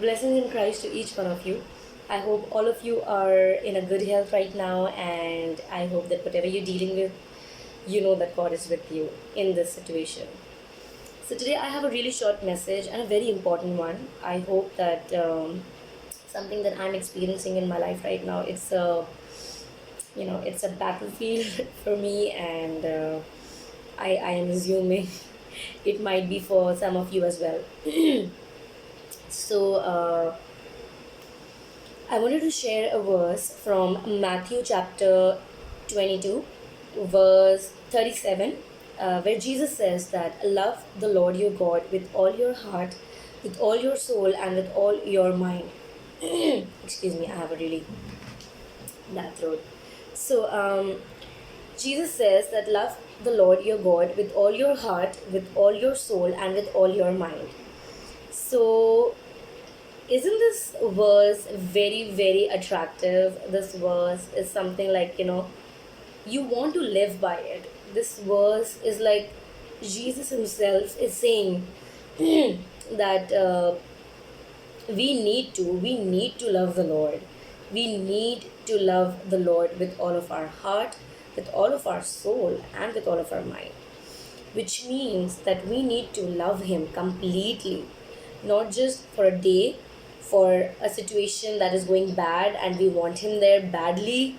Blessings in Christ to each one of you. I hope all of you are in a good health right now, and I hope that whatever you're dealing with, you know that God is with you in this situation. So, today I have a really short message and a very important one. I hope that something that I'm experiencing in my life right now, it's a battlefield for me, and I am assuming it might be for some of you as well. So, I wanted to share a verse from Matthew chapter 22, verse 37, where Jesus says that love the Lord your God with all your heart, with all your soul, and with all your mind. Excuse me, I have a really bad throat. So, Jesus says that love the Lord your God with all your heart, with all your soul, and with all your mind. So, isn't this verse very, very attractive? This verse is something like, you want to live by it. This verse is like Jesus himself is saying that we need to love the Lord. We need to love the Lord with all of our heart, with all of our soul, and with all of our mind, which means that we need to love him completely, not just for a day, for a situation that is going bad and we want him there badly,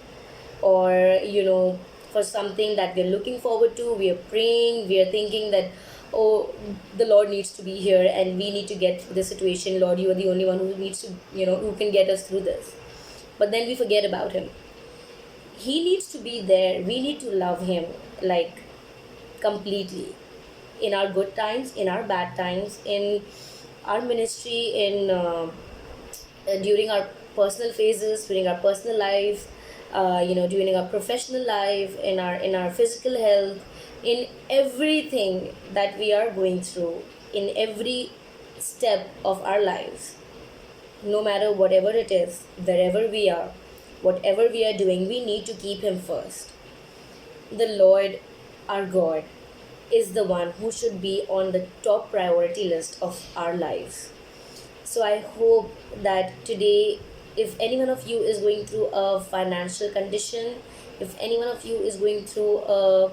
or for something that we're looking forward to, we are praying, we are thinking that, oh, the Lord needs to be here and we need to get through this situation. Lord, you are the only one who needs to, who can get us through this. But then we forget about him. He needs to be there. We need to love him, like, completely, in our good times, in our bad times, in our ministry, in during our personal phases, during our personal lives, during our professional life, in our physical health, in everything that we are going through, in every step of our lives, no matter whatever it is, wherever we are, whatever we are doing, we need to keep him first. The Lord, our God, is the one who should be on the top priority list of our lives. So I hope that today, if any one of you is going through a financial condition, if any one of you is going through a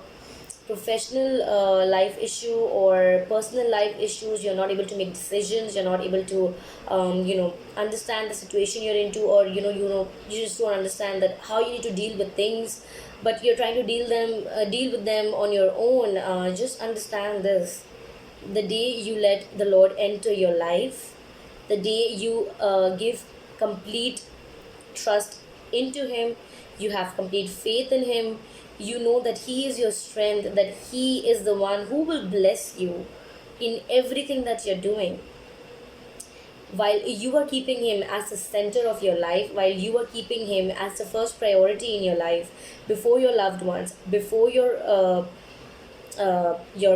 professional life issue or personal life issues, you're not able to make decisions, you're not able to understand the situation you're into, or you just don't understand that how you need to deal with things, but you're trying to deal with them on your own. Just understand this: the day you let the Lord enter your life, the day you give complete trust into him, you have complete faith in him, you know that he is your strength, that he is the one who will bless you in everything that you're doing, while you are keeping him as the center of your life, while you are keeping him as the first priority in your life, before your loved ones, before your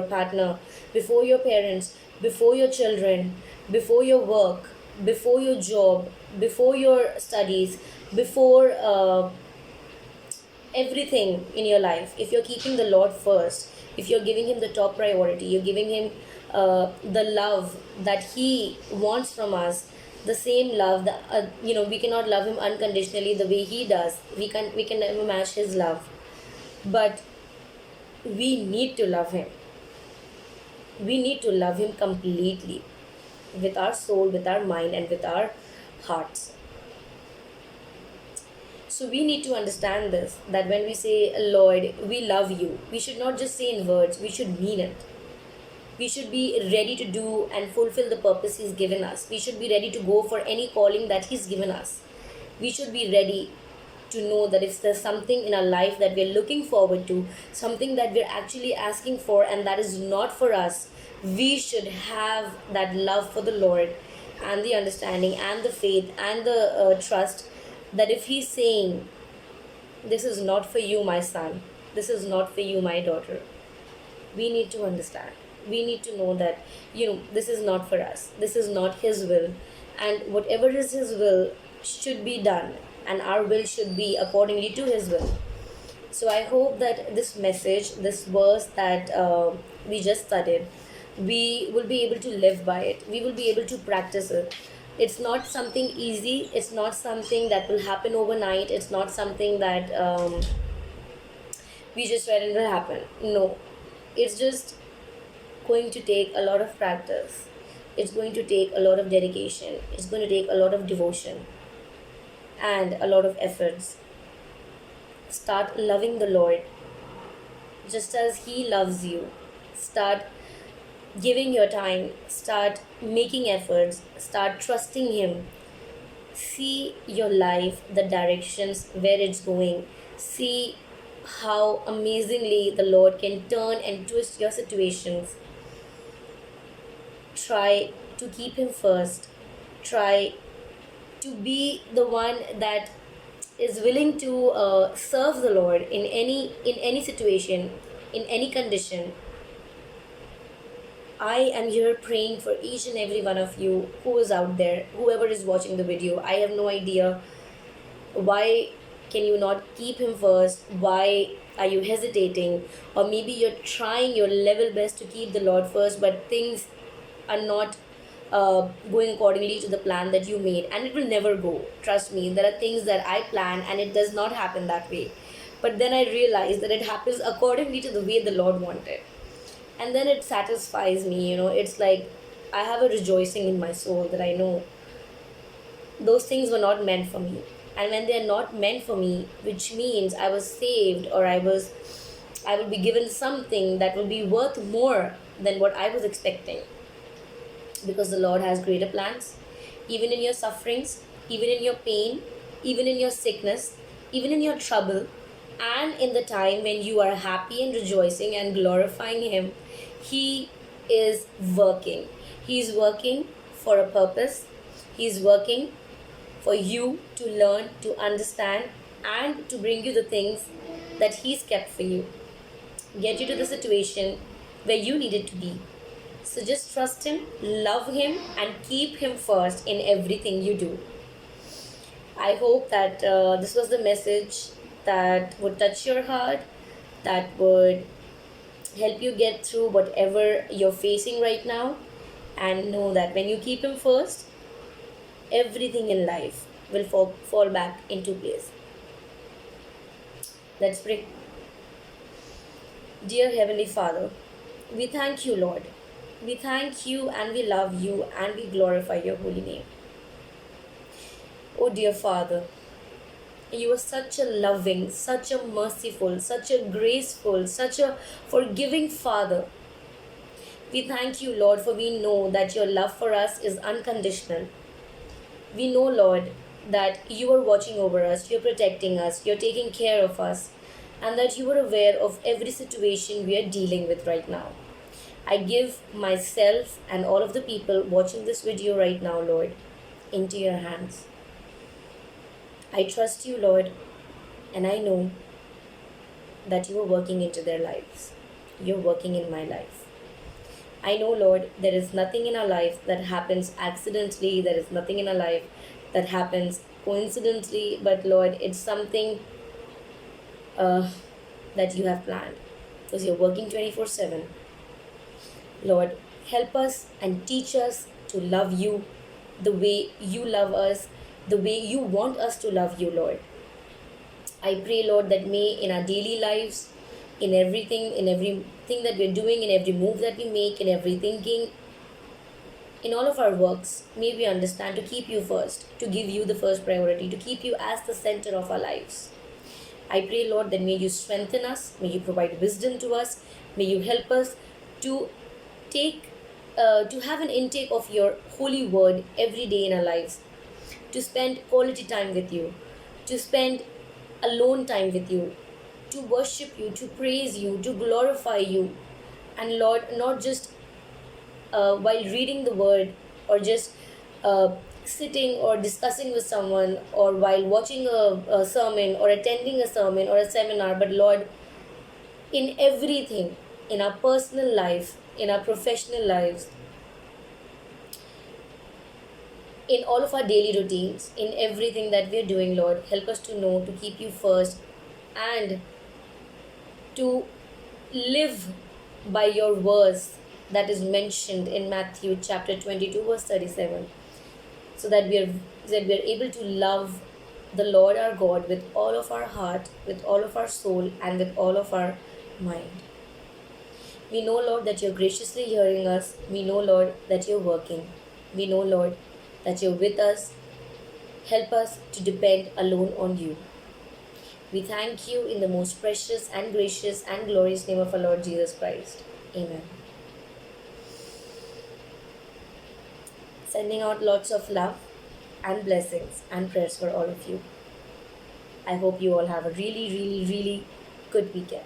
partner, before your parents, before your children, before your work, before your job, before your studies, before everything in your life. If you're keeping the Lord first, if you're giving him the top priority, you're giving him the love that he wants from us, the same love that we cannot love him unconditionally the way he does. We can never match his love, but we need to love him. We need to love him completely, with our soul, with our mind, and with our hearts. So we need to understand this, that when we say, Lord, we love you, we should not just say in words, we should mean it. We should be ready to do and fulfill the purpose he's given us. We should be ready to go for any calling that he's given us. We should be ready to know that if there's something in our life that we're looking forward to, something that we're actually asking for, and that is not for us, we should have that love for the Lord, and the understanding, and the faith, and the trust, that if he's saying, this is not for you, my son, this is not for you, my daughter, we need to understand. We need to know that, this is not for us. This is not his will. And whatever is his will should be done. And our will should be accordingly to his will. So I hope that this message, this verse that we just studied, we will be able to live by it. We will be able to practice it. It's not something easy, it's not something that will happen overnight, it's not something that we just read and will happen. No, it's just going to take a lot of practice, it's going to take a lot of dedication, it's going to take a lot of devotion and a lot of efforts. Start loving the Lord just as He loves you. Start giving your time, start making efforts, start trusting Him. See your life, the directions where it's going. See how amazingly the Lord can turn and twist your situations. Try to keep Him first. Try to be the one that is willing to serve the Lord in any situation, in any condition. I am here praying for each and every one of you who is out there, whoever is watching the video. I have no idea why can you not keep Him first? Why are you hesitating? Or maybe you're trying your level best to keep the Lord first, but things are not going accordingly to the plan that you made, and it will never go. Trust me, there are things that I plan and it does not happen that way. But then I realize that it happens accordingly to the way the Lord wanted, and then it satisfies me. It's like I have a rejoicing in my soul that I know those things were not meant for me. And when they are not meant for me, which means I was saved, or I will be given something that will be worth more than what I was expecting, because the Lord has greater plans. Even in your sufferings, even in your pain, even in your sickness, even in your trouble, and in the time when you are happy and rejoicing and glorifying Him, He is working. He is working for a purpose. He is working for you to learn, to understand, and to bring you the things that He's kept for you. Get you to the situation where you needed to be. So just trust Him, love Him, and keep Him first in everything you do. I hope that this was the message that would touch your heart, that would help you get through whatever you're facing right now. And know that when you keep Him first, everything in life will fall back into place. Let's pray. Dear Heavenly Father, we thank you, Lord. We thank you and we love you and we glorify your holy name. Oh, dear Father, you are such a loving, such a merciful, such a graceful, such a forgiving Father. We thank you, Lord, for we know that your love for us is unconditional. We know, Lord, that you are watching over us, you're protecting us, you're taking care of us, and that you are aware of every situation we are dealing with right now. I give myself and all of the people watching this video right now, Lord, into your hands. I trust you, Lord, and I know that you are working into their lives. You're working in my life. I know, Lord, there is nothing in our life that happens accidentally. There is nothing in our life that happens coincidentally. But, Lord, it's something that you have planned, because you're working 24/7. Lord, help us and teach us to love you the way you love us, the way you want us to love you, Lord. I pray, Lord, that may in our daily lives, in everything that we're doing, in every move that we make, in every thinking, in all of our works, may we understand to keep you first, to give you the first priority, to keep you as the center of our lives. I pray, Lord, that may you strengthen us, may you provide wisdom to us, may you help us to to have an intake of your holy word every day in our lives, to spend quality time with you, to spend alone time with you, to worship you, to praise you, to glorify you. And Lord, not just while reading the word, or just sitting or discussing with someone, or while watching a sermon or attending a sermon or a seminar, but Lord, in everything, in our personal life, in our professional lives, in all of our daily routines, in everything that we're doing, Lord, help us to know to keep you first and to live by your verse that is mentioned in Matthew chapter 22, verse 37. so that we are able to love the Lord our God with all of our heart, with all of our soul, and with all of our mind. We know, Lord, that you're graciously hearing us. We know, Lord, that you're working. We know, Lord, that you're with us. Help us to depend alone on you. We thank you in the most precious and gracious and glorious name of our Lord Jesus Christ. Amen. Sending out lots of love and blessings and prayers for all of you. I hope you all have a really, really, really good weekend.